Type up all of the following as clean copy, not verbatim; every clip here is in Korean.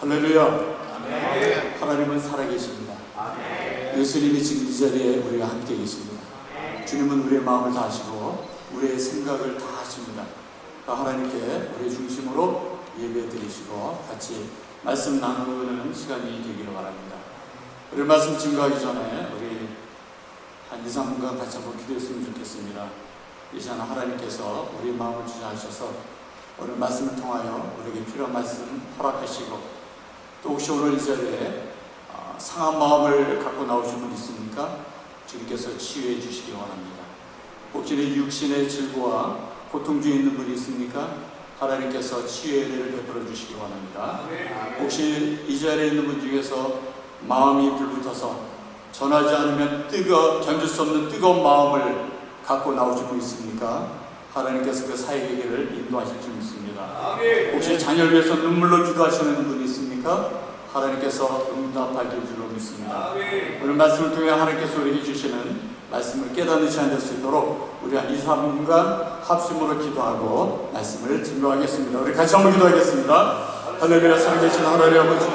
할렐루야. 아멘. 하나님은 살아계십니다. 아멘. 예수님이 지금 이 자리에 우리와 함께 계십니다. 아멘. 주님은 우리의 마음을 다 아시고 우리의 생각을 다 아십니다. 하나님께 우리 중심으로 예배 드리시고 같이 말씀 나누는 시간이 되기를 바랍니다. 우리 말씀 증거하기 전에 우리 한 2, 3분간 같이 한번 기도했으면 좋겠습니다. 이 시간 하나님께서 우리 마음을 주장하셔서 오늘 말씀을 통하여 우리에게 필요한 말씀 허락하시고, 또 혹시 오늘 이 자리에 상한 마음을 갖고 나오신 분 있습니까? 주님께서 치유해 주시기 원합니다. 혹시 내 육신의 질고와 고통 중에 있는 분이 있습니까? 하나님께서 치유의 은혜를 베풀어 주시기 원합니다. 혹시 이 자리에 있는 분 중에서 마음이 불붙어서 전하지 않으면 견딜 수 없는 뜨거운 마음을 갖고 나오신 분 있습니까? 하나님께서 그 사역에게를 인도하실 줄 믿습니다. 혹시 자녀를 위해서 눈물로 기도하시는 분이 있습니까? 하나님께서 응답하실 줄로 믿습니다. 오늘 말씀을 통해 하나님께서 우리에게 주시는 말씀을 깨닫는 시간 될 수 있도록 우리 한 2, 3분간 합심으로 기도하고 말씀을 증거하겠습니다. 우리 같이 한번 기도하겠습니다. 할렐루야. 살아계신 하나님 아버지,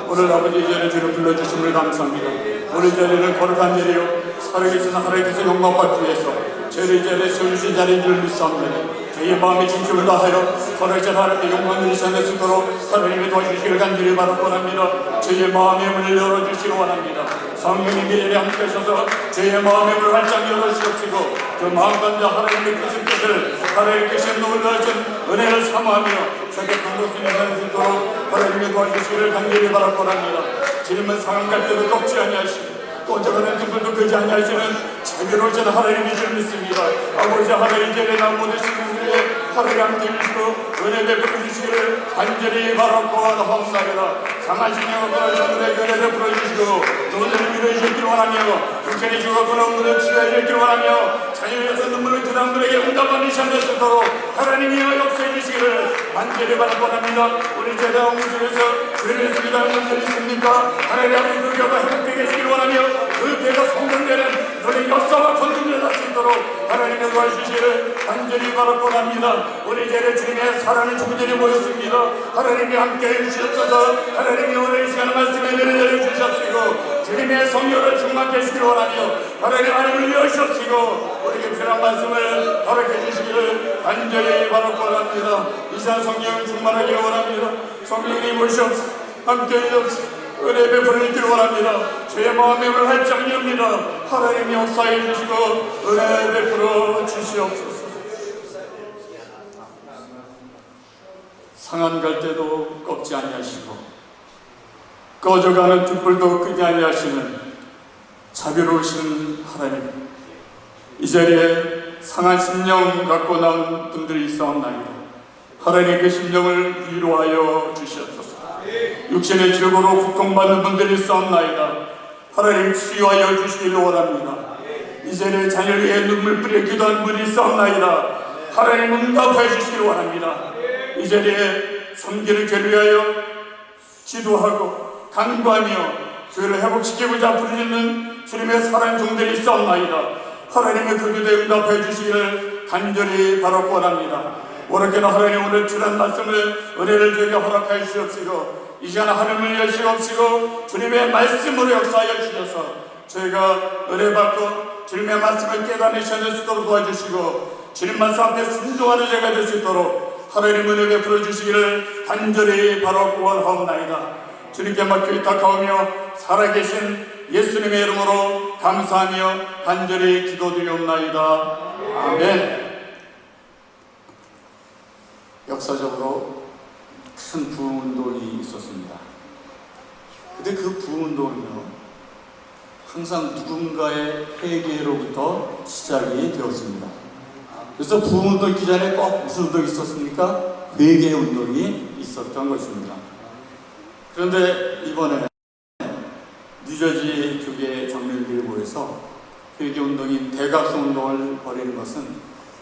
오늘 아버지 이 자리에 주를 불러주심을 감사합니다. 오늘 이 자리는 거룩한 자리요 살아계신 하나님께서 영광 받기 위해서 저희를 이 자리에 세우신 자리인 줄 믿사옵니다. 저희의 마음의 진심을 다하여 거룩한 하나님의 영광을 전할 수 있도록 하나님의 도와주시기를 간절히 바라고 합니다. 저희의 마음의 문을 열어주시기 원합니다. 성령님이 이 자리에 함께 하셔서 저희의 마음의 문을 활짝 열어주시옵시고, 그 마음 가운데 하나님의 그 뜻을 하나님께서 놀라신 은혜를 사모하며 저게 그것을 인할 수 있도록 하나님의 도와주시기를 간절히 바라고 합니다. 주님은 상한 갈 때도 꺾지 아니하시고 또 저거는 등불도 끄지 아니하시는 자비로우신 하나님이 줄 믿습니다. 아버지 하나님 이제는 나 모든 신분들의 하루를 함께 해주시고 은혜 베풀어 주시기를 간절히 바라고 하옵나이다. 상하신 영혼과 전문의 은혜를 풀어주시고 너희를 위로해주시길 원하며 육신의 죽었고 눈물을 치유해주시길 원하며 자녀에서 눈물을 그당들에게 응답하는 시간 될 수 있도록 하나님이 역사해 주시기를 간절히 바라고 합니다. 우리 제자 홍수에서 주님의 수기다는 분들이 있습니까? 하나님 그 교가 행복해 계시길 원하며 그 교가 성장되는 너의 역사와 건축을 할 수 있도록 하나님의 도와주시기를 간절히 바라고 합니다. 우리 제자 주님의 사랑의 종들이 모였습니다. 하나님이 함께 해주시옵소서. 하나님이 오늘 이 시간 말씀에 내려 주시옵시고 주님의 성령을 충만케 해주시길 원하며 하나님을 여시옵시고 우리에게 필요한 말씀을 허락해 주시기를 간절히 바라고 합니다. 이 시간 성령을 충만하기를 원합니다. 성령님 오시옵소서. 함께 해주옵소서. 은혜 베풀어 주시길 원합니다. 제 마음의 문을 활짝 엽니다. 하나님이 역사해 주시고 은혜 베풀어 주시옵소서. 상한 갈 때도 꺾지 아니하시고 꺼져가는 등불도 끄지 아니하시는 자비로우신 하나님, 이 자리에 상한 심령 갖고 나온 분들이 있사옵나이다. 하나님 그 심령을 위로하여 주시옵소서. 육신의 질고로 고통받는 분들이 있사옵나이다. 하나님 치유하여 주시기를 원합니다. 이 자리에 자녀를 위해 눈물 뿌려 기도한 분이 있사옵나이다. 하나님 응답하여 주시기를 원합니다. 이 자리에 섬기는 교류하여 기도하고 간구하며 교회를 회복시키고자 부르짖는 주님의 사랑 종들이 있사옵나이다. 하나님의 그 기도에 응답하여 주시기를 간절히 바라고 원합니다. 오락교는 하나님 오늘 주는 말씀을 은혜를 저에게 허락하여 주시옵시고 이 시간 하늘을 여시옵시고 주님의 말씀으로 역사하여 주셔서 저희가 은혜 받고 주님의 말씀을 깨닫는 수 있도록 도와주시고 주님 말씀 앞에 순종하는 제가 될 수 있도록 하나님 은혜 베풀어 주시기를 간절히 바라고 원하옵나이다. 주님께 맡겨 의탁하오며 살아계신 예수님의 이름으로 감사하며 간절히 기도드리옵나이다. 아멘. 역사적으로 큰 부흥운동이 있었습니다. 근데 그 부흥운동은요 항상 누군가의 회개로부터 시작이 되었습니다. 그래서 부흥운동 있기 전에 꼭 무슨 운동이 있었습니까? 회개운동이 있었던 것입니다. 그런데 이번에 뉴저지 교계 장로들이 모여서 회개운동인 대각성운동을 벌이는 것은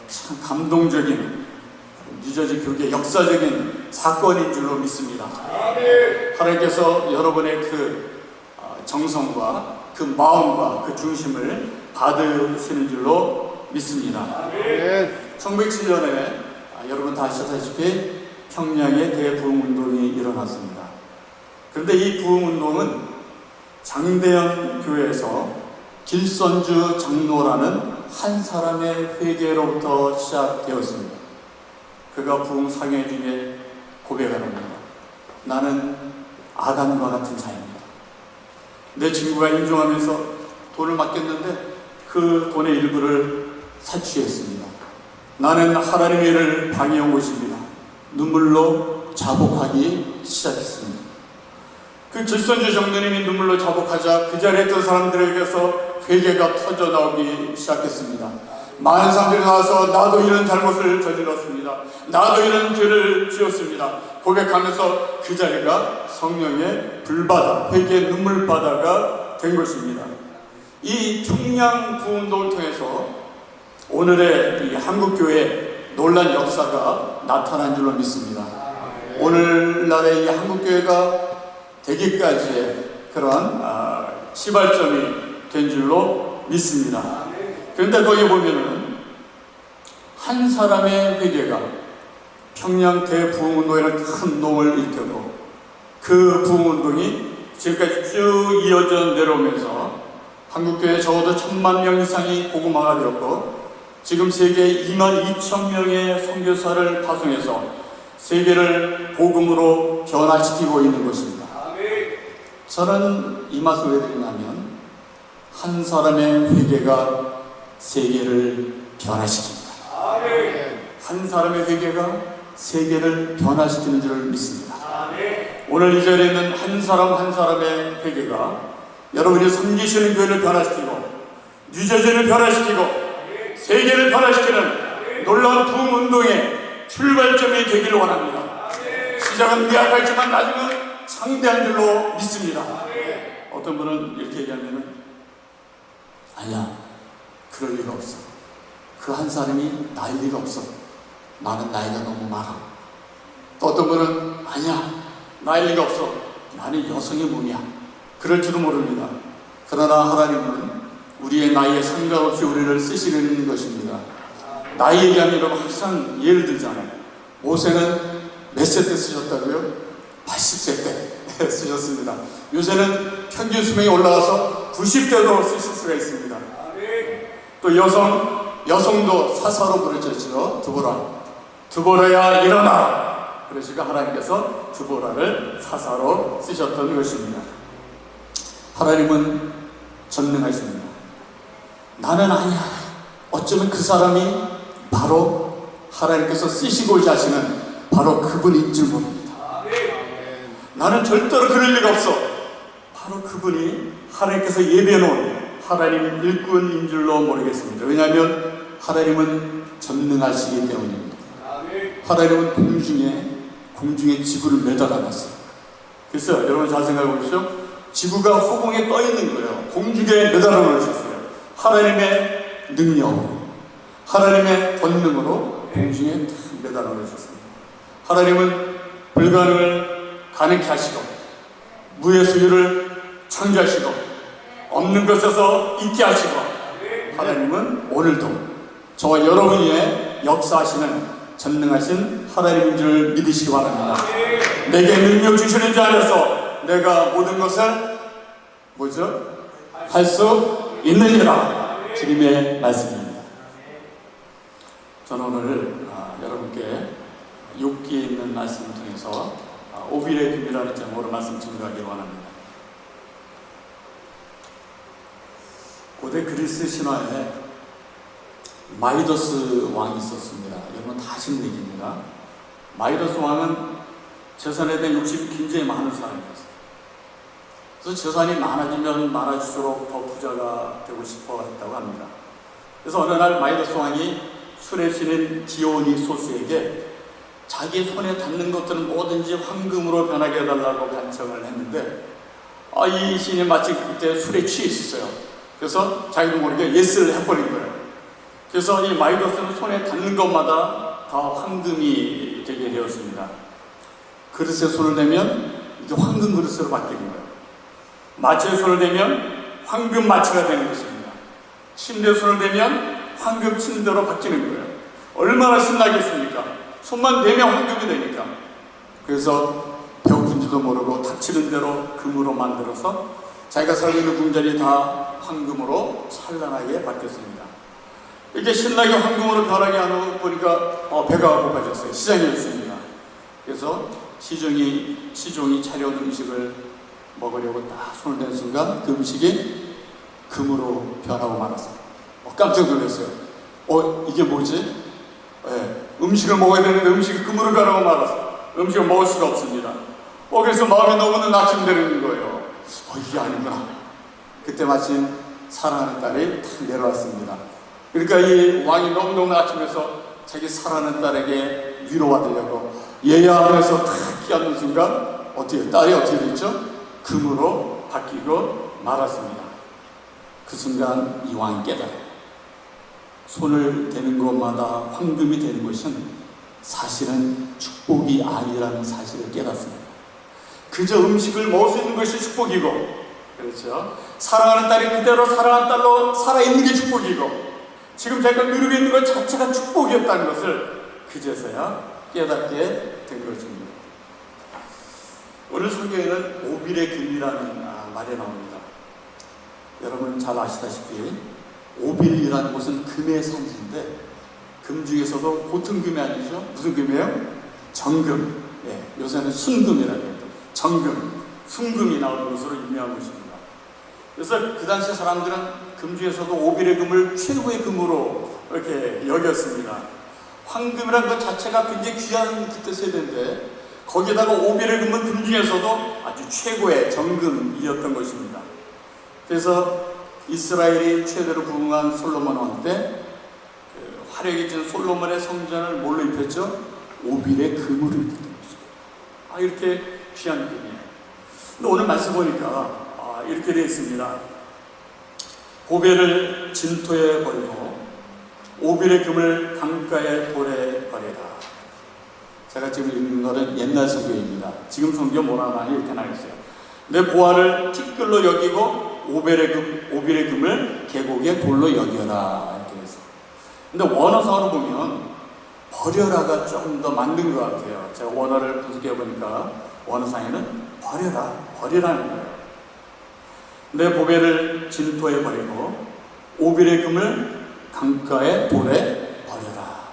참 감동적인 뉴저지 교계 역사적인 사건인 줄로 믿습니다. 하나님께서 여러분의 그 정성과 그 마음과 그 중심을 받으시는 줄로 믿습니다. 1907년에 여러분 다 아시다시피 평양에 대부흥운동이 일어났습니다. 그런데 이 부흥운동은 장대현 교회에서 길선주 장로라는 한 사람의 회개로부터 시작되었습니다. 그가 부흥 상회 중에 고백합니다. 나는 아담과 같은 자입니다. 내 친구가 임종하면서 돈을 맡겼는데 그 돈의 일부를 사취했습니다. 나는 하나님의 일을 방해한 것입니다. 눈물로 자복하기 시작했습니다. 그 길선주 장로님이 눈물로 자복하자 그 자리에 있던 사람들에게서 회개가 터져나오기 시작했습니다. 많은 사람들이 나와서 나도 이런 잘못을 저질렀습니다. 나도 이런 죄를 지었습니다. 고백하면서 그 자리가 성령의 불바다, 회개의 눈물바다가 된 것입니다. 이 평양 부흥운동을 통해서 오늘의 이 한국교회 놀란 역사가 나타난 줄로 믿습니다. 오늘날의 이 한국교회가 되기까지의 그런 시발점이 된 줄로 믿습니다. 그런데 거기 보면은 한 사람의 회개가 평양 대부흥운동이라는 큰 운동을 일으켰고 그 부흥운동이 지금까지 쭉 이어져 내려오면서 한국교회 적어도 1000만 명 이상이 복음화가 되었고 지금 세계 22,000명의 선교사를 파송해서 세계를 복음으로 변화시키고 있는 것입니다. 저는 이 말씀을 왜 드리냐면 한 사람의 회개가 세계를 변화시킵니다. 한 사람의 회개가 세계를 변화시키는 줄 믿습니다. 오늘 이 자리에 있는 한 사람 한 사람의 회개가 여러분이 섬기시는 교회를 변화시키고 뉴저지를 변화시키고 세계를 변화시키는 놀라운 부흥운동의 출발점이 되기를 원합니다. 시작은 미약하지만 나중은 창대한 줄로 믿습니다. 어떤 분은 이렇게 얘기하면은 아니야, 그럴 리가 없어. 그 한 사람이 나일 리가 없어. 나는 나이가 너무 많아. 또 어떤 분은 아니야, 나일 리가 없어. 나는 여성의 몸이야. 그럴지도 모릅니다. 그러나 하나님은 우리의 나이에 상관없이 우리를 쓰시는 것입니다. 나이 얘기하면 여러분 항상 예를 들잖아요. 모세는 몇 세 때 쓰셨다고요? 80세 때 쓰셨습니다. 요새는 평균 수명이 올라가서 90대도 쓰실 수가 있습니다. 또 여성도 사사로 부르셨죠. 드보라야 일어나. 그러시고 하나님께서 드보라를 사사로 쓰셨던 것입니다. 하나님은 전능하십니다. 나는 아니야. 어쩌면 그 사람이 바로 하나님께서 쓰시고자 하시는 바로 그분인 줄 모릅니다. 나는 절대로 그럴 리가 없어. 바로 그분이 하나님께서 예배해놓은 하나님 일꾼인 줄로 모르겠습니다. 왜냐하면 하나님은 전능하시기 때문입니다. 하나님은 공중에 지구를 매달아놨어요. 그래서 여러분 잘 생각해 보십시오. 지구가 허공에 떠 있는 거예요. 공중에 매달아 놓으셨어요. 하나님의 능력으로, 하나님의 권능으로 공중에 매달아 놓으셨습니다. 하나님은 불가능을 가능케 하시고 무의 수유를 창조하시고 없는 것에서 있게 하시고 하나님은 오늘도 저와 여러분 위에 역사하시는 전능하신 하나님인 줄 믿으시기 바랍니다. 내게 능력 주시는 자 안에서 내가 모든 것을 할 수 있느니라. 주님의 말씀입니다. 저는 오늘 여러분께 욥기에 있는 말씀을 통해서 오빌의 비밀이라는 제목으로 말씀 전하기를 원합니다. 고대 그리스 신화에 마이더스 왕이 있었습니다. 여러분 다 아시는 얘기입니다. 마이더스 왕은 재산에 대한 욕심이 굉장히 많은 사람이었어요. 그래서 재산이 많아지면 많아질수록 더 부자가 되고 싶어 했다고 합니다. 그래서 어느 날 마이더스 왕이 술의 신인 디오니소스에게 자기 손에 닿는 것들은 뭐든지 황금으로 변하게 해달라고 간청을 했는데 이 신이 마치 그때 술에 취해 있었어요. 그래서 자기도 모르게 예스를 해버린 거예요. 그래서 이 마이더스는 손에 닿는 것마다 다 황금이 되게 되었습니다. 그릇에 손을 대면 이게 황금 그릇으로 바뀌는 거예요. 마취에 손을 대면 황금 마취가 되는 것입니다. 침대에 손을 대면 황금 침대로 바뀌는 거예요. 얼마나 신나겠습니까? 손만 대면 황금이 되니까. 그래서 배고픈지도 모르고 거치는 대로 금으로 만들어서 자기가 살고 있는 궁전이 다 황금으로 찬란하게 바뀌었습니다. 이렇게 신나게 황금으로 변하게 하고 보니까 배가 고파졌어요. 시장이었습니다. 그래서 시종이 차려온 음식을 먹으려고 딱 손을 댄 순간 그 음식이 금으로 변하고 말았어요. 깜짝 놀랐어요. 이게 뭐지? 음식을 먹어야 되는데 음식이 금으로 변하고 말았어요. 음식을 먹을 수가 없습니다. 그래서 마음이 너무나 낙심되는 거예요. 이게 아닌가. 그때 마침 사랑하는 딸이 탁 내려왔습니다. 그러니까 이 왕이 너무너무 낙심해서 자기 사랑하는 딸에게 위로받으려고 얘야 하면서 탁 끼얹는 순간 딸이 어떻게 됐죠? 금으로 바뀌고 말았습니다. 그 순간 이 왕이 깨달아요. 손을 대는 것마다 황금이 되는 것은 사실은 축복이 아니라는 사실을 깨닫습니다. 그저 음식을 먹을 수 있는 것이 축복이고, 그렇죠? 사랑하는 딸이 그대로 사랑하는 딸로 살아있는 게 축복이고, 지금 제가 누리고 있는 것 자체가 축복이었다는 것을 그제서야 깨닫게 된 것입니다. 오늘 성경에는 오빌의 금이라는 말이 나옵니다. 여러분 잘 아시다시피 오빌이라는 곳은 금의 산지인데, 금 중에서도 보통 금이 아니죠. 무슨 금이에요? 정금. 요새는 순금이라고 해요. 정금, 순금이 나오는 것으로 유명한 곳입니다. 그래서 그 당시 사람들은 금 중에서도 오빌의 금을 최고의 금으로 이렇게 여겼습니다. 황금이라는 것 자체가 굉장히 귀한 그때 세대인데, 거기에다가 오빌의 금은 금 중에서도 아주 최고의 정금이었던 것입니다. 그래서 이스라엘이 최대로 부흥한 솔로몬 왕 때 화려해진 솔로몬의 성전을 뭘로 입혔죠? 오빌의 금으로 입혔던 거죠. 이렇게 귀한 금이에요. 근데 오늘 말씀 보니까 이렇게 되어 있습니다. 보배를 진토에 버리고 오빌의 금을 강가의 돌에 버리라. 제가 지금 읽는 것은 옛날 성경입니다. 지금 성경 뭐라 하나 이렇게 나와있어요. 내 보화를 티끌로 여기고 오빌의 금을 계곡의 돌로 여겨라. 이렇게 해서. 근데 원어상으로 보면 버려라가 좀 더 맞는 것 같아요. 제가 원어를 분석해 보니까 원어상에는 버리라는 거예요. 내 보배를 진토에 버리고 오빌의 금을 강가의 돌에 버려라.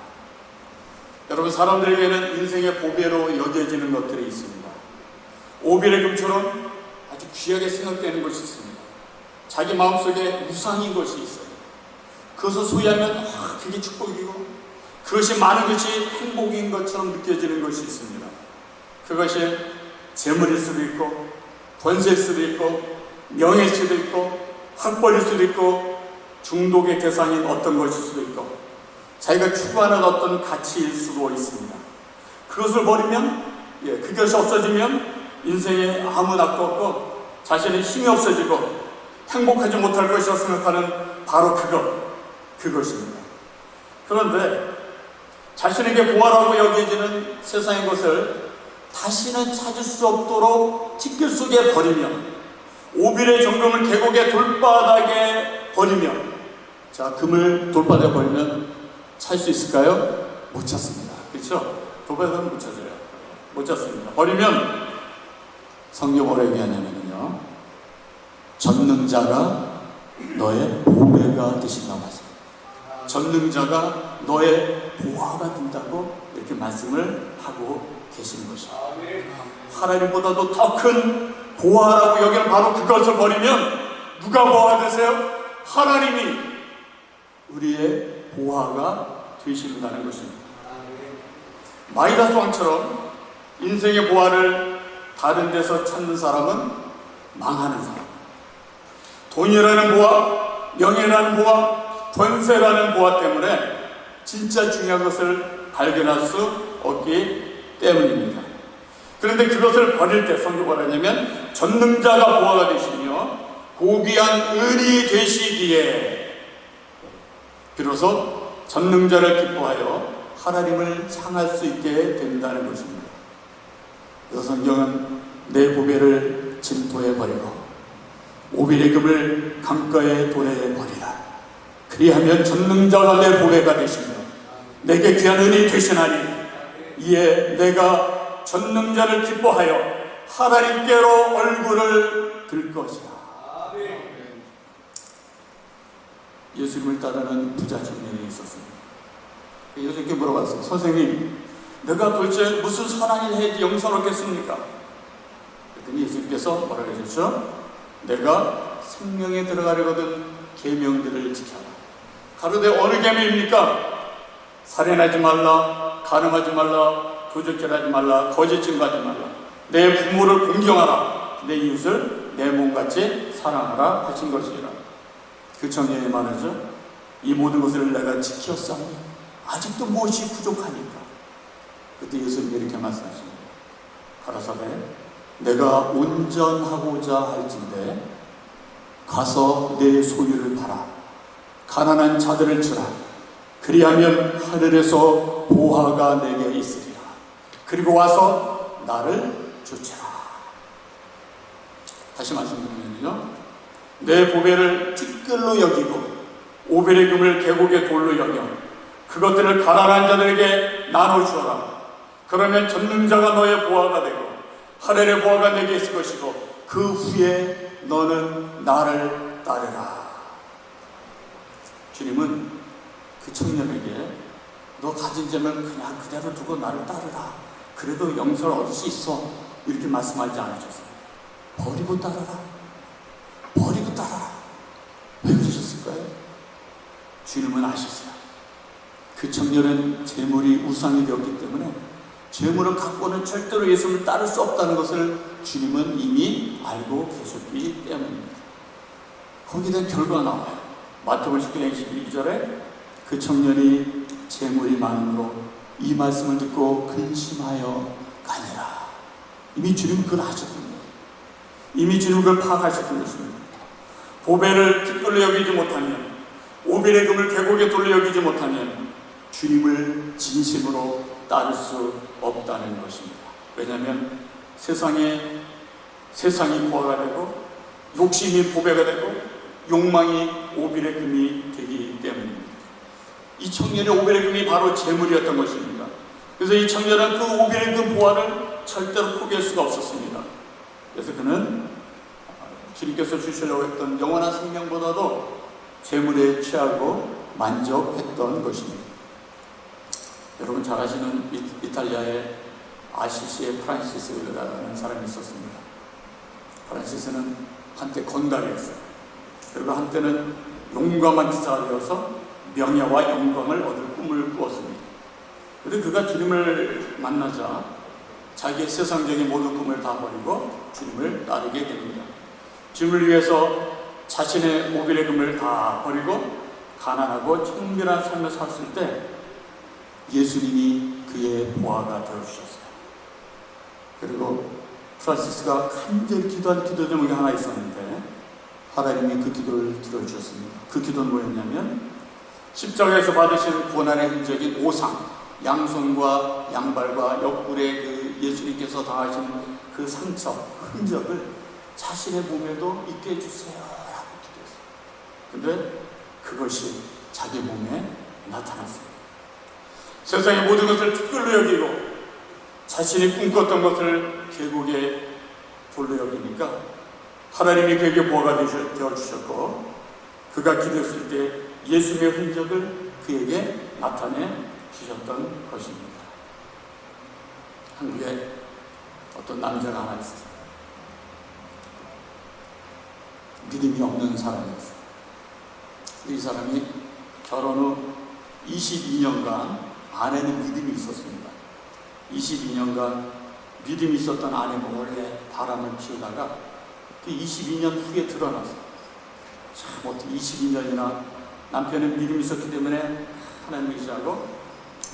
여러분, 사람들에게는 인생의 보배로 여겨지는 것들이 있습니다. 오빌의 금처럼 아주 귀하게 생각되는 것이 있습니다. 자기 마음속에 우상인 것이 있어요. 그것을 소유하면 그게 축복이고, 그것이 많은 것이 행복인 것처럼 느껴지는 것이 있습니다. 그것이 재물일 수도 있고, 권세일 수도 있고, 명예일 수도 있고, 학벌일 수도 있고, 중독의 대상인 어떤 것일 수도 있고, 자기가 추구하는 어떤 가치일 수도 있습니다. 그것을 버리면, 그것이 없어지면 인생에 아무 낙도 없고 자신의 힘이 없어지고 행복하지 못할 것이라고 생각하는 바로 그것입니다. 그런데 자신에게 보화라고 여겨지는 세상의 것을 다시는 찾을 수 없도록 티끌 속에 버리며 오빌의 정금을 계곡의 돌바닥에 버리며, 금을 돌바닥에 버리면 찾을 수 있을까요? 못 찾습니다. 그렇죠? 돌바닥은 못 찾아요. 못 찾습니다. 버리면 성경 뭐라고 얘기하냐면요, 전능자가 너의 보배가 되신다고 하십니다. 전능자가 너의 보화가 된다고 이렇게 말씀을 하고 계시는 것입니다. 하나님보다도 더 큰 보화라고 여기는 바로 그것을 버리면 누가 보화가 되세요? 하나님이 우리의 보화가 되신다는 것입니다. 마이다스 왕처럼 인생의 보화를 다른 데서 찾는 사람은 망하는 사람. 돈이라는 보화, 명예라는 보화, 권세라는 보화 때문에 진짜 중요한 것을 발견할 수 없기 때문입니다. 그런데 그것을 버릴 때 성경 뭐라 하냐면 전능자가 보화가 되시며 고귀한 은이 되시기에 비로소 전능자를 기뻐하여 하나님을 향할 수 있게 된다는 것입니다. 그래서 성경은 내 보배를 진토에 버리고 오빌의 금을 강가의 돌에 버리라. 그리하면 전능자가 내 보배가 되시며 내게 귀한 은이 되시나니 이에 내가 전능자를 기뻐하여 하나님께로 얼굴을 들 것이라. 예수님을 따르는 부자 청년이 있었습니다. 예수님께 물어봤어요. 선생님, 내가 도대체 무슨 선한 일 해야지 영생을 얻겠습니까? 그랬더니 예수님께서 뭐라고 하셨죠? 내가 생명에 들어가려거든 계명들을 지켜라. 가로되 어느 계명입니까? 살인하지 말라, 간음하지 말라, 도적질하지 말라, 거짓 증거하지 말라, 내 부모를 공경하라, 내 이웃을 내 몸같이 사랑하라 하신 것이라. 그 청년이 말하죠. 이 모든 것을 내가 지켰사오니 아직도 무엇이 부족하니까. 그때 예수님이 이렇게 말씀하십니다. 가라사대 내가 온전하고자 할진대 가서 내 소유를 팔아 가난한 자들을 주라. 그리하면 하늘에서 보화가 내게 있으리라. 그리고 와서 나를 쫓으라. 다시 말씀드리면요, 내 보배를 티끌로 여기고 오벨의 금을 계곡의 돌로 여겨 그것들을 가난한 자들에게 나눠주어라. 그러면 전능자가 너의 보화가 되고 하늘의 보화가 내게 있을 것이고 그 후에 너는 나를 따르라. 주님은 그 청년에게 너 가진 자면 그냥 그대로 두고 나를 따르라. 그래도 영생을 얻을 수 있어. 이렇게 말씀하지 않으셨어요. 버리고 따르라. 버리고 따르라. 왜 그러셨을까요? 주님은 아셨어요. 그 청년은 재물이 우상이 되었기 때문에 재물을 갖고는 절대로 예수님을 따를 수 없다는 것을 주님은 이미 알고 계셨기 때문입니다. 거기에 대한 결과가 나와요. 마태복음 19장 22절에 그 청년이 재물이 많으므로 이 말씀을 듣고 근심하여 가니라. 이미 주님은 그걸 아셨던 거예요. 이미 주님은 그걸 파악하셨던 것입니다. 보배를 티끌로 여기지 못하면, 오벨의 금을 계곡에 돌려 여기지 못하면 주님을 진심으로 따를 수 없다는 것입니다. 왜냐하면 세상이 보화가 되고 욕심이 보배가 되고 욕망이 오벨의 금이 되기 때문입니다. 이 청년의 오벨의 금이 바로 재물이었던 것입니다. 그래서 이 청년은 그 오벨의 금 보화를 절대로 포기할 수가 없었습니다. 그래서 그는 주님께서 주시려고 했던 영원한 생명보다도 재물에 취하고 만족했던 것입니다. 여러분 잘 아시는 이탈리아의 아시시의 프란시스라는 사람이 있었습니다. 프란시스는 한때 건달이었어요. 그리고 한때는 용감한 기사가 되어서 명예와 영광을 얻을 꿈을 꾸었습니다. 그런데 그가 주님을 만나자 자기의 세상적인 모든 꿈을 다 버리고 주님을 따르게 됩니다. 주님을 위해서 자신의 오벨의 금을 다 버리고 가난하고 청결한 삶을 살았을 때 예수님이 그의 보화가 되어주셨어요. 그리고 프란시스가 간절히 기도한 기도 제목이 하나 있었는데 하나님이 그 기도를 들어주셨습니다. 그 기도는 뭐였냐면 십자가에서 받으신 고난의 흔적인 오상, 양손과 양발과 옆구리에 그 예수님께서 당하신 그 상처, 흔적을 자신의 몸에도 있게 해주세요 라고 기도했어요. 근데 그것이 자기 몸에 나타났습니다. 세상의 모든 것을 티끌로 여기고 자신이 꿈꿨던 것을 계곡에 돌로 여기니까 하나님이 그에게 보화가 되어주셨고 그가 기도했을 때 예수님의 흔적을 그에게 나타내 주셨던 것입니다. 한국에 어떤 남자가 하나 있었어요. 믿음이 없는 사람이었어요. 이 사람이 결혼 후 22년간 아내는 믿음이 있었습니다. 22년간 믿음이 있었던 아내는 원래 바람을 피우다가 그 22년 후에 드러났어요. 참 어떻게 22년이나 남편은 믿음이 있었기 때문에 하나님을 의지하고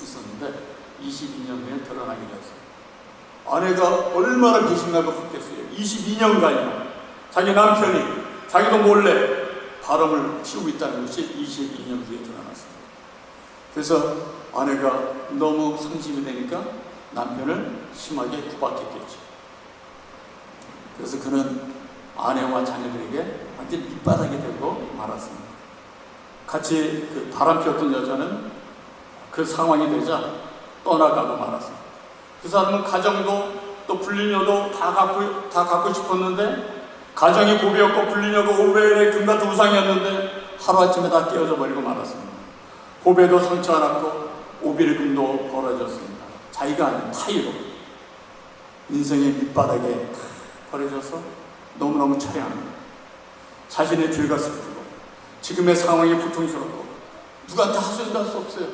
있었는데 22년 후에 드러나게 되었어요. 아내가 얼마나 배신감을 갖겠어요. 22년간이나 자기 남편이 자기도 몰래 바람을 피우고 있다는 것이 22년 후에 드러났습니다. 그래서 아내가 너무 상심이 되니까 남편을 심하게 구박했겠죠. 그래서 그는 아내와 자녀들에게 완전 밑바닥이 되고 말았습니다. 같이 그 바람 피웠던 여자는 그 상황이 되자 떠나가고 말았습니다. 그 사람은 가정도 또 불리녀도 다 갖고 싶었는데, 가정이 고비였고 불리녀가 오벨의 금 같은 우상이었는데 하루아침에 다 깨어져 버리고 말았습니다. 고배도 상처가 났고 오빌의 금도 벌어졌습니다. 자기가 아닌 타이로 인생의 밑바닥에 버려져서 너무너무 처량합니다. 자신의 죄가 슬프고 지금의 상황이 고통스럽고 누구한테 하소연도 할 수 없어요.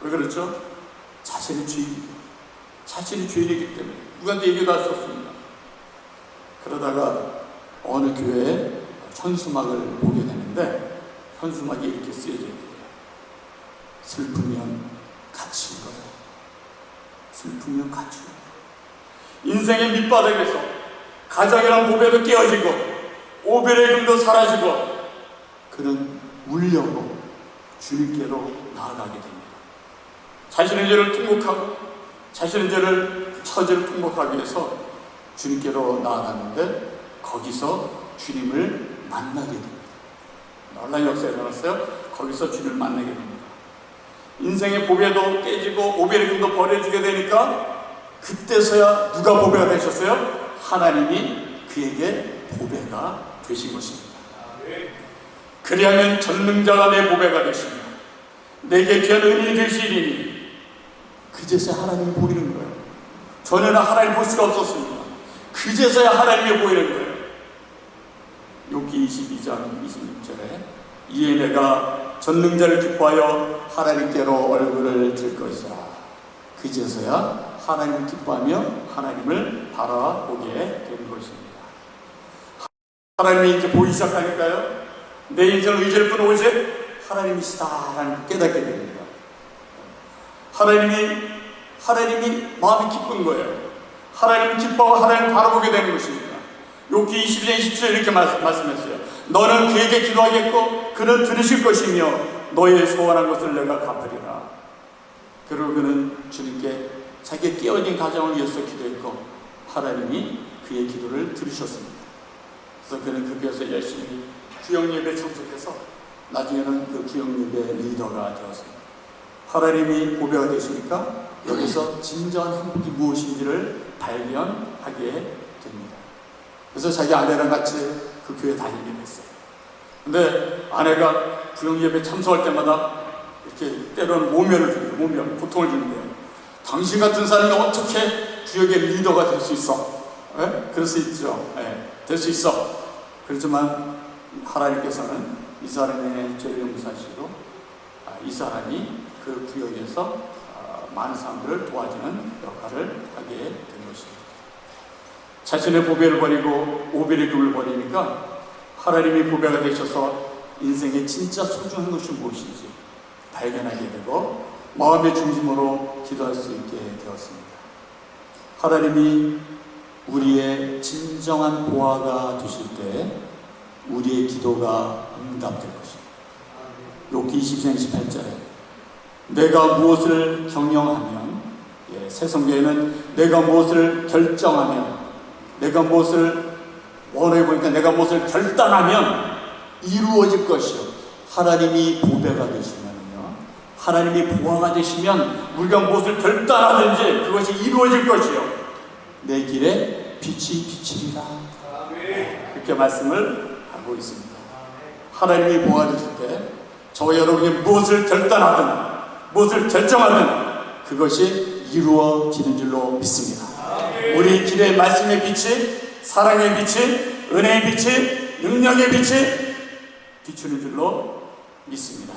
왜 그렇죠? 자신의 죄입니다. 자신의 죄이기 때문에 누구한테 얘기도 할 수 없습니다. 그러다가 어느 교회에 현수막을 보게 되는데 현수막이 이렇게 쓰여져 있어요. 슬프면 갇힌 거예요. 슬프면 갇힌 거예요. 인생의 밑바닥에서 가정이란 보배도 깨어지고 오벨의 금도 사라지고 그는 울려고 주님께로 나아가게 됩니다. 자신의 죄를 통곡하고 자신의 처지를 통곡하기 위해서 주님께로 나아갔는데 거기서 주님을 만나게 됩니다. 놀라운 역사가 일어났어요. 거기서 주님을 만나게 됩니다. 인생의 보배도 깨지고 오벨의 금도 버려지게 되니까 그때서야 누가 보배가 되셨어요? 하나님이 그에게 보배가 되신 것입니다. 그리하면 전능자가 내 보배가 되시며 내게 귀한 은인이 되시리니, 그제서야 하나님이 보이는 거예요. 전에는 하나님 볼 수가 없었습니다. 그제서야 하나님이 보이는 거예요. 욥기 22장 26절에 이에 내가 전능자를 기뻐하여 하나님께로 얼굴을 들 것이라. 그제서야 하나님을 기뻐하며 하나님을 바라보게 되는 것입니다. 하나님이 이제 보이기 시작하니까요, 내 인생을 의지할 뿐 오직 하나님이시다라는 깨닫게 됩니다. 하나님이 마음이 기쁜 거예요. 하나님을 기뻐하고 하나님을 바라보게 되는 것입니다. 욥기 22장 27절 이렇게 말씀했어요. 너는 그에게 기도하겠고 그는 들으실 것이며 너의 소원한 것을 내가 갚으리라. 그리고 그는 주님께 자기의 깨어진 가정을 위해서 기도했고 하나님이 그의 기도를 들으셨습니다. 그래서 그는 그 교회에서 열심히 구역예배에 참석해서 나중에는 그 구역예배 리더가 되었습니다. 하나님이 보배가 되시니까 여기서 진정한 행복이 무엇인지를 발견하게 됩니다. 그래서 자기 아내랑 같이 그 교회에 다니게 됐어요. 근데 아내가 구역예배 참석할 때마다 이렇게 때로는 모멸을 주는데요. 고통을 주는데요. 당신 같은 사람이 어떻게 구역의 리더가 될 수 있어? 네? 그럴 수 있죠. 네, 될 수 있어. 그렇지만 하나님께서는 이 사람의 죄를 용서하시고 이 사람이 그 구역에서 많은 사람들을 도와주는 역할을 하게 된 것입니다. 자신의 보배를 버리고 오벨의 금을 버리니까 하나님이 보배가 되셔서 인생의 진짜 소중한 것이 무엇인지 발견하게 되고 마음의 중심으로 기도할 수 있게 되었습니다. 하나님이 우리의 진정한 보화가 되실 때 우리의 기도가 응답될 것입니다. 욥기 22장 28절에 내가 무엇을 경영하면, 새 성경에는 내가 무엇을 결정하면, 내가 무엇을 원해 보니까 내가 무엇을 결단하면 이루어질 것이요. 하나님이 보배가 되시면요, 하나님이 보화가 되시면 우리가 무엇을 결단하든지 그것이 이루어질 것이요. 내 길에 빛이 비치리라. 이렇게 말씀을 하고 있습니다. 하나님이 보화가 되실 때 저와 여러분이 무엇을 결단하든 무엇을 결정하든 그것이 이루어지는 줄로 믿습니다. 우리 길의 말씀의 빛이, 사랑의 빛이, 은혜의 빛이, 능력의 빛이 비추는 줄로 믿습니다.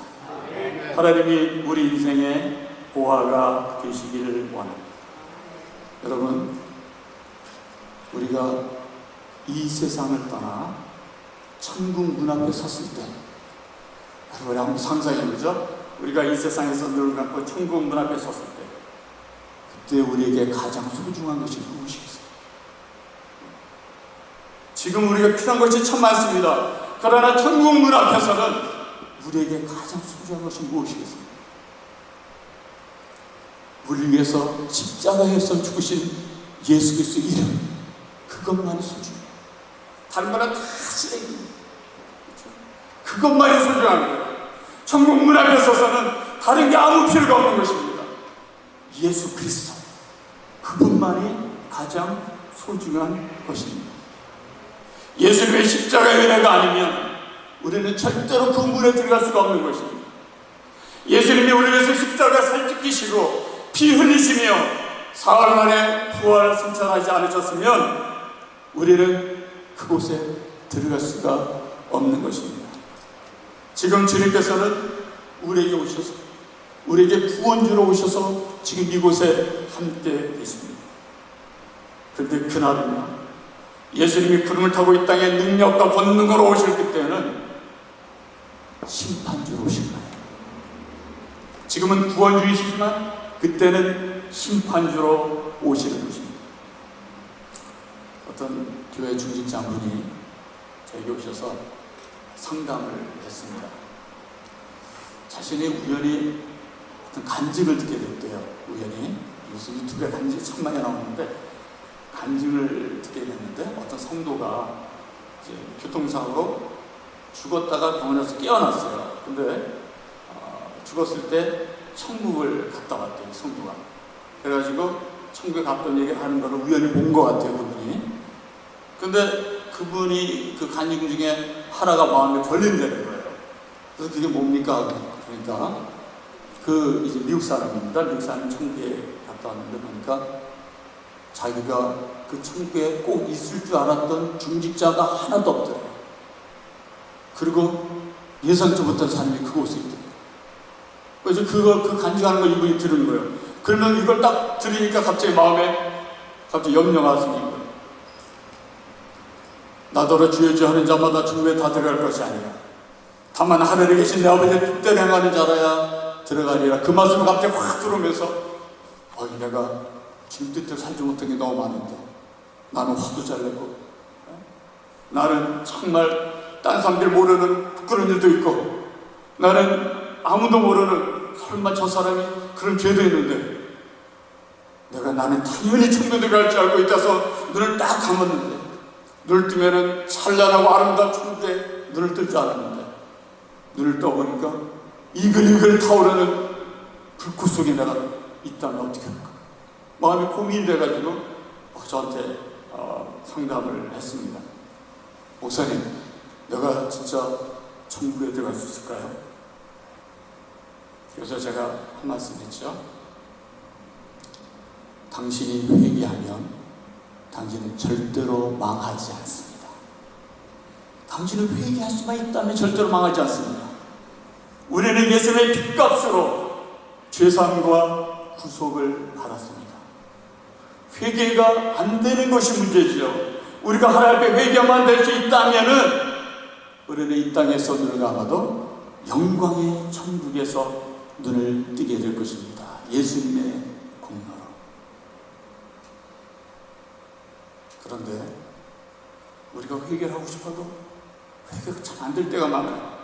하나님이 우리 인생의 보화가 되시기를 원합니다. 여러분, 우리가 이 세상을 떠나 천국 문 앞에 섰을 때, 여러분 한번 상상해보죠. 우리가 이 세상에서 눈을 감고 천국 문 앞에 섰을 때, 그때 우리에게 가장 소중한 것이 무엇이겠어요? 지금 우리가 필요한 것이 참 많습니다. 그러나 천국 문 앞에서는 우리에게 가장 소중한 것이 무엇이겠습니까? 우리 위해서 십자가에서 죽으신 예수 그리스도 이름, 그것만이 소중해요. 다른 거는 다 쓰레기입니다. 그것만이 소중한 거예요. 천국 문 앞에 서서는 다른 게 아무 필요가 없는 것입니다. 예수 그리스도, 그분만이 가장 소중한 것입니다. 예수님의 십자가의 은혜가 아니면 우리는 절대로 그 문에 들어갈 수가 없는 것입니다. 예수님이 우리 위해서 십자가 살찌 지시고 피 흘리시며 사흘 만에 부활 승천하지 않으셨으면 우리는 그곳에 들어갈 수가 없는 것입니다. 지금 주님께서는 우리에게 오셔서 우리에게 구원주로 오셔서 지금 이곳에 함께 계십니다. 그런데 그날은요, 예수님이 구름을 타고 이 땅에 능력과 권능으로 오실 그때는 심판주로 오실 거예요. 지금은 구원주이시지만 그때는 심판주로 오시는 것입니다. 어떤 교회 중직장분이 저에게 오셔서 상담을 했습니다. 자신이 우연히 어떤 간증을 듣게 됐대요. 우연히 무슨 유튜브에 간증이 참 많이 나오는데 간증을 듣게 됐는데 어떤 성도가 이제 교통사고로 죽었다가 병원에서 깨어났어요. 근데 죽었을 때 천국을 갔다 왔대요, 성도가. 그래가지고 천국에 갔던 얘기를 하는 거를 우연히 본 것 같아요, 그분이. 근데 그분이 그 간증 중에 하나가 마음에 걸린다는 거예요. 그래서 그게 뭡니까? 그러니까 그 이제 미국 사람입니다. 미국 사람이 천국에 갔다 왔는데 보니까 자기가 그 천국에 꼭 있을 줄 알았던 중직자가 하나도 없더래요. 그리고 예상치 못한 사람이 그곳에 있더래요. 그래서 그 간증하는 걸 이분이 들은 거예요. 그러면 이걸 딱 들으니까 갑자기 마음에 염려가 생긴 거예요. 나더러 주여 주여 하는 자마다 천국에 다 들어갈 것이 아니라 다만 하늘에 계신 내 아버지의 뜻대로 행하는 자라야 들어가리라. 그 말씀이 갑자기 확 들어오면서 내가 주님 뜻대로 살지 못한 게 너무 많은데 나는 화도 잘 내고 나는 정말 딴 사람들 모르는 부끄러운 일도 있고 나는 아무도 모르는 설마 저 사람이 그런 죄도 있는데 나는 당연히 천국에 들어갈 줄 알고 있다서 눈을 딱 감았는데 눈을 뜨면은 찬란하고 아름다운 천국에 눈을 뜰 줄 알았는데 눈을 떠보니까 이글이글 타오르는 불꽃 속에 내가 있다면 어떻게 할까? 마음이 고민이 돼가지고 저한테 상담을 했습니다. 목사님, 내가 진짜 천국에 들어갈 수 있을까요? 그래서 제가 한 말씀 했죠. 당신이 회개하면 당신은 절대로 망하지 않습니다. 당신은 회개할 수만 있다면 절대로 망하지 않습니다. 우리는 예수님의 핏값으로 죄사함과 구속을 받았습니다. 회개가 안 되는 것이 문제지요. 우리가 하나님 앞에 회개만 될 수 있다면은 우리는 이 땅에서 눈을 감아도 영광의 천국에서 눈을 뜨게 될 것입니다. 예수님의 공로로. 그런데 우리가 회개를 하고 싶어도 회개가 참 안 될 때가 많아요.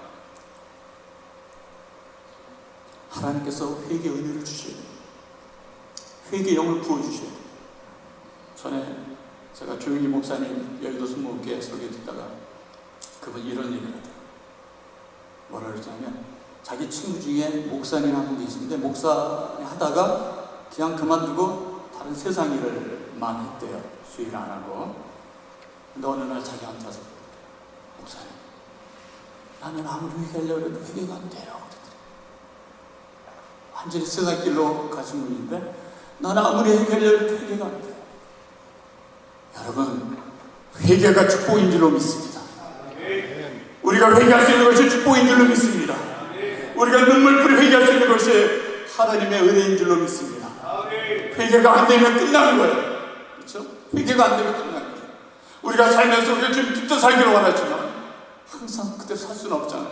하나님께서 회개 은혜를 주셔야 돼요. 회개 영을 부어주셔야 돼요. 전에 제가 조용히 목사님 여의도 순복음교회 설교 듣다가 그분이 이런 얘기를 하더라고요. 뭐라 그러냐면 자기 친구 중에 목사님 한 분 계신데 목사 하다가 그냥 그만두고 다른 세상 일을만 했대요. 수일 안 하고. 근데 어느 날 자기한테 와서 목사님, 나는 아무리 회개하려고 해도 회개가 안 돼요. 완전히 세상 길로 가신 분인데 나는 아무리 회개하려고 해도 회개가 안 돼요. 여러분, 회개가 축복인 줄로 믿습니다. 우리가 회개할 수 있는 것이 축복인 줄로 믿습니다. 우리가 눈물 뿌리 회개할 수 있는 것이 하나님의 은혜인 줄로 믿습니다. 회개가 안 되면 끝나는 거예요. 그렇죠? 회개가 안 되면 끝나는 거예요. 우리가 살면서 우리가 좀 뜻대로 살기를 원하지만 항상 그대로 살 수는 없잖아요.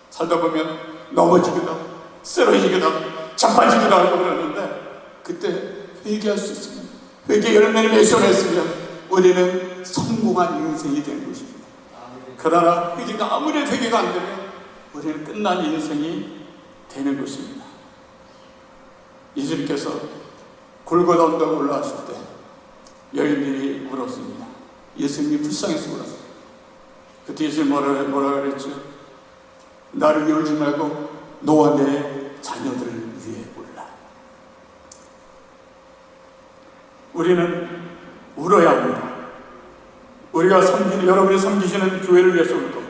살다 보면 넘어지기도 하고 쓰러지기도 하고 자빠지기도 하고 그러는데 그때 회개할 수 있습니다. 회개 열매를 맺어냈으면 우리는 성공한 인생이 되는 것입니다. 그러나 회개가 아무리 회개가 안 되면 우리는 끝난 인생이 되는 것입니다. 예수님께서 골고다 언덕에 올라가실 때 여인들이 울었습니다. 예수님이 불쌍해서 울었어요. 그때 예수님이 뭐라 그랬죠? 나를 위해 울지 말고 너와 내 자녀들을 위해 울라. 우리는 울어야 합니다. 우리가 여러분이 섬기시는 교회를 위해서 울고,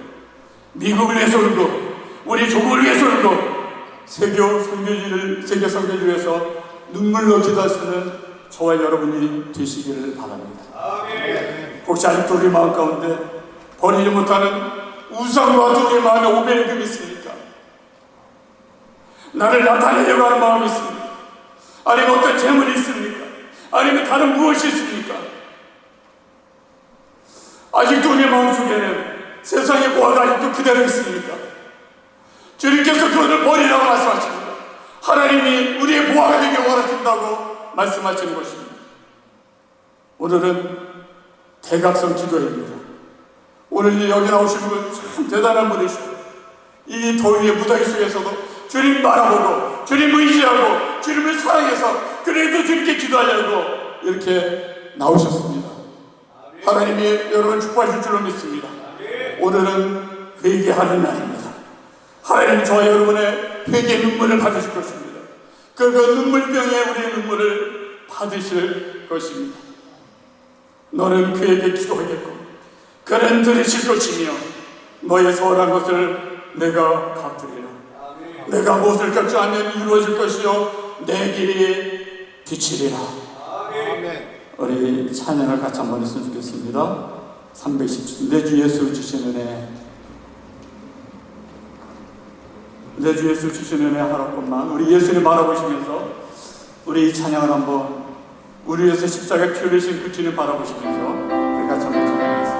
미국을 위해서 울고, 우리 조국을 위해서 울고, 세계 선교지를 위해서 눈물로 기도하시는 저와 여러분이 되시기를 바랍니다. 혹시 아직도 우리 마음 가운데 버리지 못하는 우상과 우리 마음에 오벨금이 있습니까? 나를 나타내려고 하는 마음이 있습니까? 아니면 어떤 재물이 있습니까? 아니면 다른 무엇이 있습니까? 아직도 우리 마음속에는 세상의 보화가 아직도 그대로 있습니까? 주님께서 그것을 버리라고 말씀하십니다. 하나님이 우리의 보화가 되길 원하신다고 말씀하시는 것입니다. 오늘은 대각성 기도회입니다. 오늘 여기 나오신 분 참 대단한 분이시고, 이 더위의 무더위 속에서도 주님 바라보고 주님 의지하고 주님을 사랑해서 그래도 주님께 기도하려고 이렇게 나오셨습니다. 하나님이 여러분 축복하실 줄로 믿습니다. 오늘은 회개하는 날입니다. 하나님 저와 여러분의 회개 눈물을 받으실 것입니다. 그 눈물병에 우리의 눈물을 받으실 것입니다. 너는 그에게 기도하겠고 그는 들으실 것이며 너의 서원한 것을 내가 갚으리라. 내가 무엇을 결정하면 이루어질 것이요 내 길이 비치리라. 우리 찬양을 같이 한번 했으면 좋겠습니다. 310주 내 주 예수 주신 은혜, 내 주 예수 주신 은혜 하나뿐만 우리 예수님 바라보시면서 우리 이 찬양을 한번 우리 위해서 십자가에 피 흘리신 그 주님 바라보시면서 우리 같이 한번 찬양하겠습니다.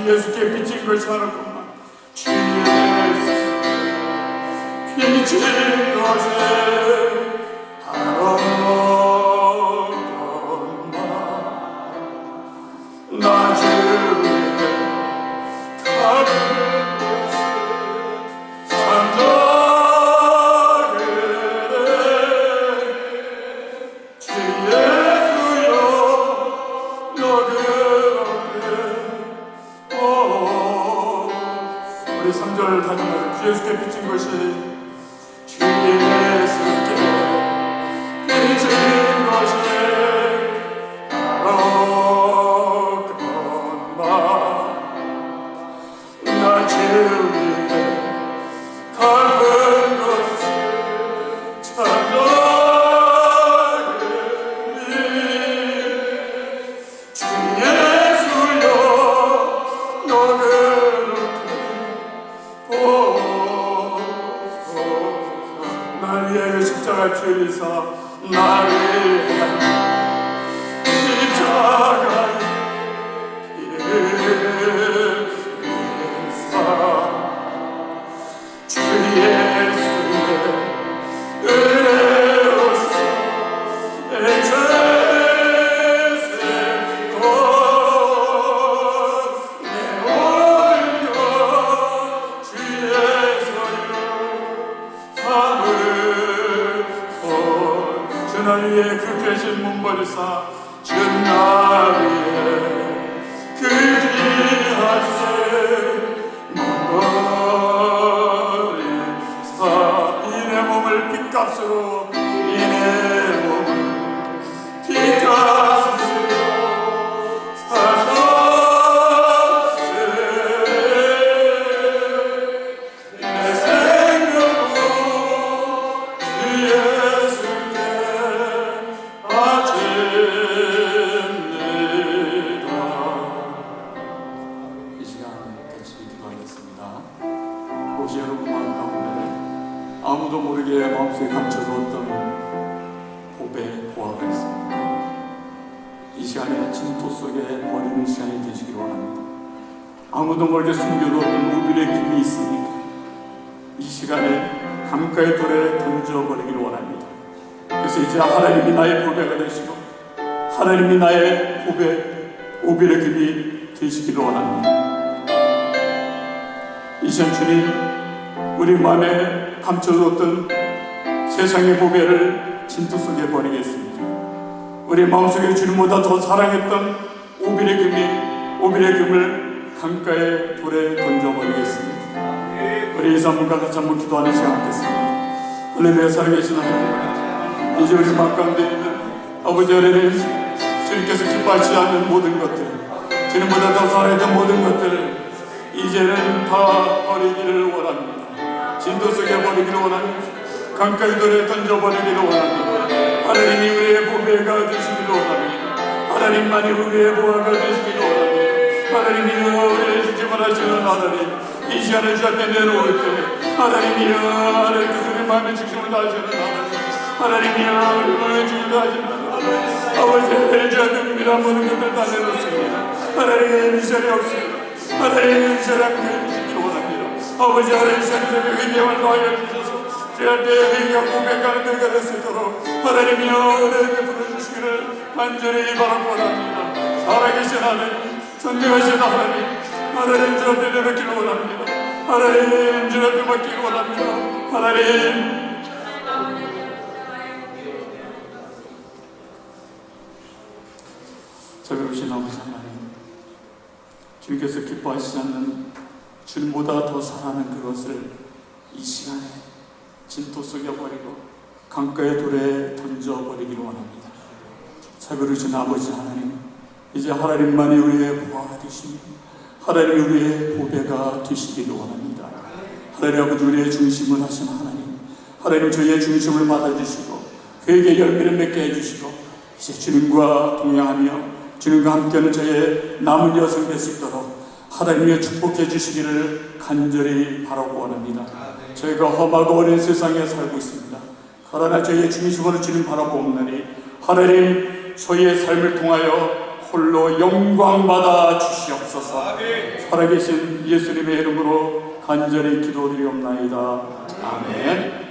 예수께 비친 것이 하나뿐만 주 예수 비친 것이 하나뿐만 나 주의 가는 것이 잠자게 주 예수여 너를 우리 3절 다시 말해 주 예수께 비친 것이 주 예수께 비친 것이 바로 나 주위에 갚은 것이 참다니 주 예수여 너는 날 위하여 십자가를 피 흘리사 날 위하여 십자가를 피 흘리사 주 예수의 은혜로서 내 죄를 걷 내 모든 것 주 예수여 주 날 위해 마음속에 감춰두었던 복의 보화가 있습니다. 이 시간에 진토 속에 버리는 시간이 되시기를 원합니다. 아무도 모르게 숨겨두었던 우빌의 김이 있으니까 이 시간에 강가의 돌에 던져버리기를 원합니다. 그래서 이제 하나님이 나의 보배가 되시고 하나님이 나의 보배 우빌의 김이 되시기를 원합니다. 이 시간 주님, 우리 마음에 감춰두었던 세상의 보배를 진토 속에 버리겠습니다. 우리 마음속에 주님보다 더 사랑했던 오빌의 금을 강가의 돌에 던져버리겠습니다. 우리 이사님과 같이 한번 기도하는 시간 갖겠습니다. 할렐루야. 살아계신 하나님, 이제 우리 마음 가운데 있는 아버지 하나님, 주님께서 기뻐하지 않는 모든 것들, 주님보다 더 사랑했던 모든 것들을 이제는 다 버리기를 원합니다. 진도 속에 버리기를 원합니다. 강가의 돌에 던져버리기를 원합니다. 하나님이 우리의 보배가 되시기를 원합니다. 하나님만이 우리의 보화가 되시기를 원합니다. 하나님이여, 우리의 지킴을 하시는 하나님, 이 시간을 주 앞에 내놓을 때 하나님이여, 하나님께서 우리 마음의 중심을 다하시는 하나님, 하나님이여, 우리 마음의 중심을 다하시는 하나님, 아버지, 주 앞에 은밀한 모든 것을 다 내놓습니다. 하나님, 이 시간이 없습니다. 하나님, 이 시간에 함께 해주시기를 원합니다. 아버지, 하나님, 이 시간에 회개를 더하여 주셔서 제할 때 회개가 고백하는 때가 될 수 있도록 하나님이여, 은혜를 베풀어주시기를 간절히 바라고 원합니다. 살아계신 하나님, 전능하신 하나님, 하나님 주 앞에 내놓기를 원합니다. 하나님 주 앞에 맡기를 원합니다. 하나님, 자비로우신 아버지 하나님, 주님께서 기뻐하시지 않는 주님보다 더 사랑하는 그것을 이 시간에 진토 속에 버리고 강가의 돌에 던져버리기를 원합니다. 자비로우신 아버지 하나님, 이제 하나님만이 우리의 보화가 되시니 하나님이 우리의 보배가 되시기를 원합니다. 하나님 아버지, 우리의 중심을 하신 하나님, 하나님 저희의 중심을 받아주시고 그에게 열매를 맺게 해주시고 이제 주님과 동행하며 주님과 함께하는 저희의 남은 여생 될 수 있도록 하나님의 축복해 주시기를 간절히 바라고 원합니다. 저희가 험하고 어려운 세상에 살고 있습니다. 그러나 저희의 중심으로 주님 바라보옵나니 하나님, 저희의 삶을 통하여 홀로 영광 받아 주시옵소서. 살아계신 예수님의 이름으로 간절히 기도드리옵나이다. 아멘.